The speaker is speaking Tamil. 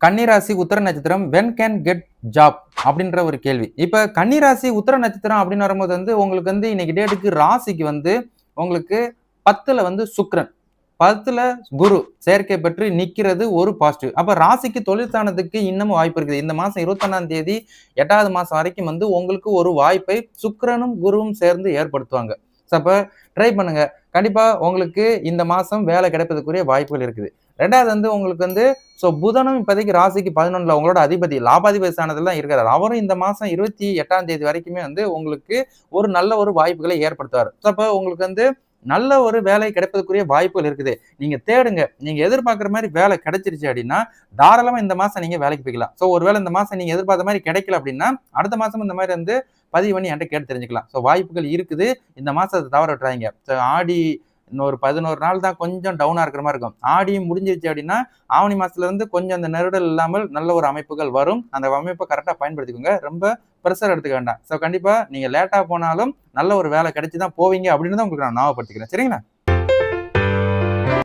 கன்னிராசி உத்தர நட்சத்திரம் வென் கேன் கெட் ஜாப் அப்படின்ற ஒரு கேள்வி. இப்ப கன்னிராசி உத்தர நட்சத்திரம் அப்படின்னு வரும்போது உங்களுக்கு இன்னைக்கு டேட்டுக்கு ராசிக்கு உங்களுக்கு 10ல சுக்கிரன், 10ல குரு சேர்க்கை பெற்று நிக்கிறது ஒரு பாசிட்டிவ். அப்ப ராசிக்கு தொழிற்சானத்துக்கு இன்னமும் வாய்ப்பு இருக்குது. இந்த மாசம் 21ஆம் தேதி 8வது மாசம் வரைக்கும் உங்களுக்கு ஒரு வாய்ப்பை சுக்கிரனும் குருவும் சேர்ந்து ஏற்படுத்துவாங்க. அப்ப ட்ரை பண்ணுங்க. கண்டிப்பா உங்களுக்கு இந்த மாசம் வேலை கிடைப்பதற்குரிய வாய்ப்புகள் இருக்குது. 2வது உங்களுக்கு புதனும் இப்போதைக்கு ராசிக்கு 11ல உங்களோட அதிபதி லாபாதிபதி ஸ்தானத்துல தான் இருக்கிறார். அவரும் இந்த மாசம் 28ஆம் தேதி வரைக்குமே உங்களுக்கு ஒரு நல்ல ஒரு வாய்ப்புகளை ஏற்படுத்துவார். அப்ப உங்களுக்கு நல்ல ஒரு வேலை கிடைப்பதற்குரிய வாய்ப்புகள் இருக்குது. நீங்க தேடுங்க. நீங்க எதிர்பார்க்குற மாதிரி வேலை கிடைச்சிருச்சு அப்படின்னா தாராளமா இந்த மாசம் நீங்க வேலைக்கு போய்க்கலாம். ஒருவேளை இந்த மாசம் நீங்க எதிர்பார்த்த மாதிரி கிடைக்கல அப்படின்னா அடுத்த மாசம் இந்த மாதிரி பதிவு பண்ணி என்கிட்ட கேட்டு தெரிஞ்சுக்கலாம். வாய்ப்புகள் இருக்குது. இந்த மாசத்தை தவற விட்டுறாதீங்க. ஆடி இன்னொரு 11 நாள் தான் கொஞ்சம் டவுனா இருக்கிற மாதிரி இருக்கும். ஆடியும் முடிஞ்சிருச்சு அப்படின்னா ஆவணி மாசத்துல இருந்து கொஞ்சம் அந்த நெருடல் இல்லாமல் நல்ல ஒரு அமைப்புகள் வரும். அந்த அமைப்பை கரெக்டா பயன்படுத்திக்கோங்க. ரொம்ப ப்ரெஷர் எடுத்துக்க வேண்டாம். கண்டிப்பா நீங்க லேட்டா போனாலும் நல்ல ஒரு வேலை கிடைச்சுதான் போவீங்க அப்படின்னு தான் உங்களுக்கு நான் ஞாபகப்படுத்திக்கிறேன். சரிங்களா?